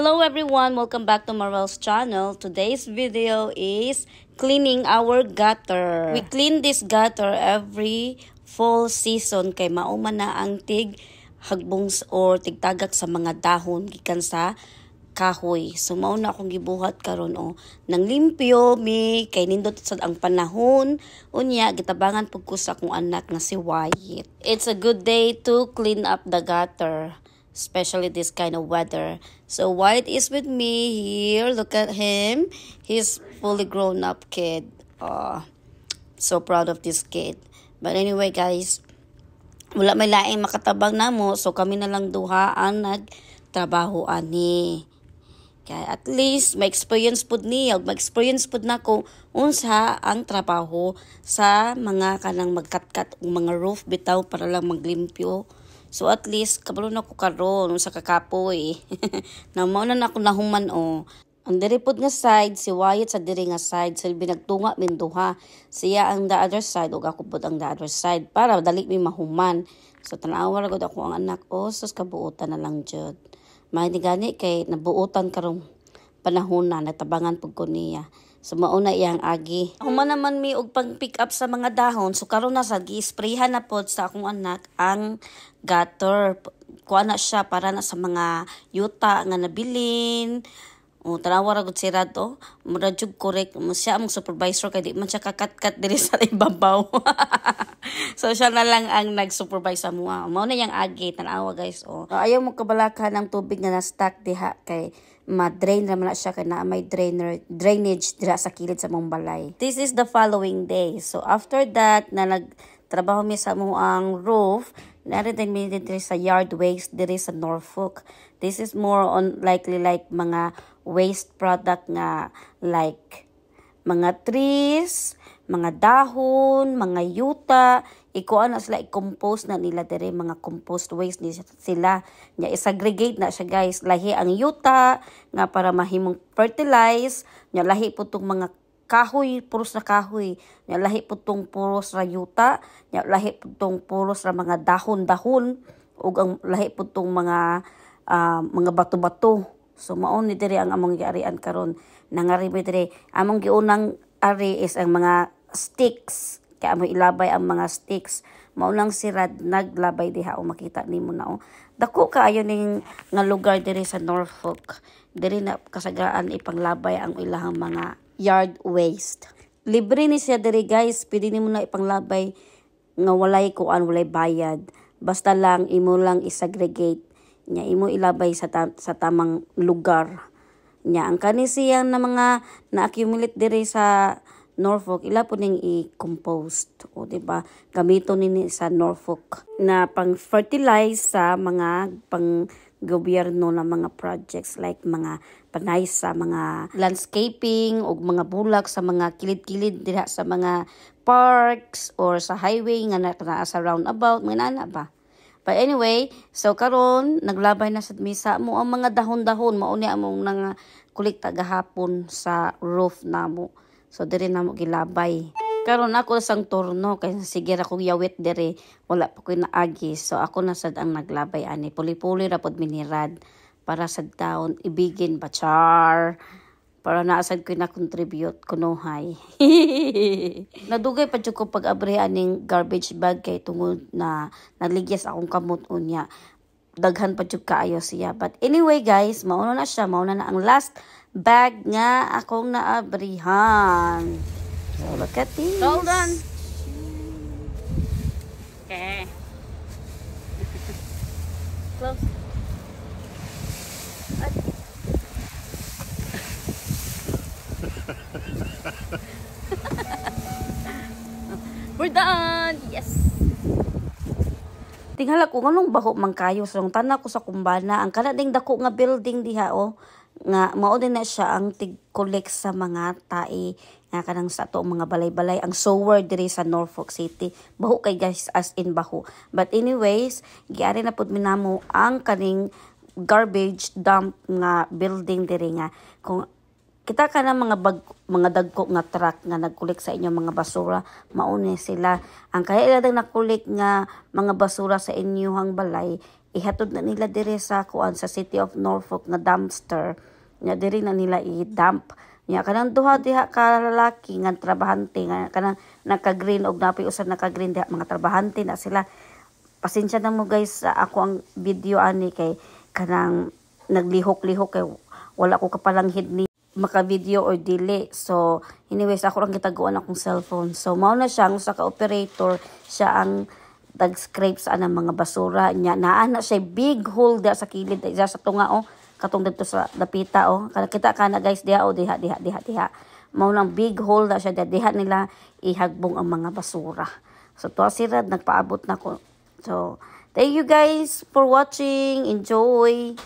Hello everyone, welcome back to Marvel's channel. Today's video is cleaning our gutter. We clean this gutter every fall season kay mauma na ang tig hagbongs or tigtagak sa mga dahon gikan sa kahoy. So mauna akong gibuhat karon nang limpyo mi kay nindot sad ang panahon unya gitabangan pud ko sa akong anak nga si Wyatt. It's a good day to clean up the gutter, especially this kind of weather. So Wyatt is with me here. Look at him. He's fully grown up kid. So proud of this kid. But anyway guys, wala may laing makatabang namo, so kami na lang duha ang nagtrabaho ani. Kaya at least may experience pud niya, mag-experience pud nako unsa ang trabaho sa mga kanang magkatkat og mga roof bitaw para lang maglimpyo. So at least kabalo na ko karon sa kakapoy. Na mao na ako nahuman Ang diri pod nga side si Wyatt sa diri nga side, silbi nagtunga min duha. Siya ang the other side ug ako pod ang the other side para dali mi mahuman. So tanawa ra gud ako ang anak sus kabuotan na lang jud. May gani kay nabuotan karong panahon na natabangan pud ko niya. So mauna iyang agi. Human naman mi og pang pick up sa mga dahon. So karon na sa gi-sprayhan na pod sa akong anak ang gutter. Kuha na siya para na sa mga yuta nga nabilin. Tanawa ra gud si Rado. Mura jud correct mo siya ang supervisor kay di man siya kakat-kat diri sa ibabaw. So siya na lang ang nag-supervise sa mua. Mao na yang agi tanawa guys Ayaw mo kabalakan ng tubig nga na-stack diha kay ma-drain naman na siya kay na may drainage dira sa kilid sa mong balay. This is the following day. So after that na nagtrabaho mi sa ang roof, narinig mi diri sa yard waste diri sa Norfolk. This is more on likely like mga waste product nga like mga trees, mga dahon, mga yuta, ikuan na sila i-compose na nila diri, mga compost waste ni sila. Nya isagregate na siya guys. Lahi ang yuta nga para mahimong fertilize, nya lahi po tong mga kahoy, puros na kahoy. Nya lahi po tong puros ra yuta, nya lahi po tong puros ra mga dahon-dahon ug ang lahi po tong mga bato-bato. So mao ni diri ang among giarian karon. Nangari mi diri among giunang ari is ang mga sticks. Kaya mo ilabay ang mga sticks. Mao lang si Rad naglabay diha makita nimo na Dako kaayo ning nga lugar diri sa Norfolk. Diri na kasagaan ipanglabay ang ilahang mga yard waste. Libre ni siya diri guys. Pwede nimo na ipanglabay nga walay kuan, walay bayad. Basta lang imo lang isagregate nya imo ilabay sa tamang lugar. Nya ang kani siyang na mga na-accumulate diri sa Norfolk, ila po ning i-compost. Diba? Gamito nini sa Norfolk na pang-fertilize sa mga pang-gobyerno na mga projects like mga panay sa mga landscaping o mga bulak sa mga kilid-kilid diha sa mga parks or sa highway nga naa sa roundabout, mga nana ba? But anyway, so karon naglabay na sa misa mo ang mga dahon-dahon mao ni among nang kulikta gahapon sa roof namo. So diri namo gilabay. Karon ako sang turno kay sige ra kog yawit diri, wala pa koy naagi. So ako na sad ang naglabay ani. Puli-puli ra pod minirad para sa taon ibigin ba char. Para naasad ko na contribute kunuhay. Nadugay pa jud ko pag-abri aning garbage bag kay tungod na nagligyas akong kamot unya. Daghan pa jud kaayo siya. But anyway guys, mauna na siya, mauna na ang last bag nga akong naabrihan. So look at this. Hold on. Okay. Close. We're done! Yes! Tingala ko nganong baho man kayo sa tanan ko sa kumbana ang kanading dako nga building diha nga mao din na siya ang tig-collect sa mga tae nga kanang sa to mga balay-balay ang sower diri sa Norfolk City. Baho kay guys, as in baho. But anyways, giari na pud minamo ang kaning garbage dump nga building diri nga kung kita ka na mga dagko nga truck nga nagkulik sa inyong mga basura, mauni sila. Ang kaya ilang nakulik nga mga basura sa inyong balay ihatod na nila dire sa kuan sa City of Norfolk nga dumpster. Nya diri na nila i-dump. Nya kanang duha diha ka lalaki nga trabahante nga kanang naka-green og napoy usa naka-green diha mga trabahante na sila. Pasensya na mo guys sa ako ang video ani kay kanang naglihok-lihok kay wala ko kapalanghid ni maka-video or dili. So anyways ako lang gitaguan akong cellphone. So mao na siya usa ka operator, siya ang tag-scrape sa anang mga basura nya. Naa na siya big hole da sa kilid diha sa tunga katong dito sa dapita kita kana guys diha diha mao nang big hole na siya diha nila ihagbong ang mga basura. So to sirad nagpaabot na ko. So thank you guys for watching. Enjoy.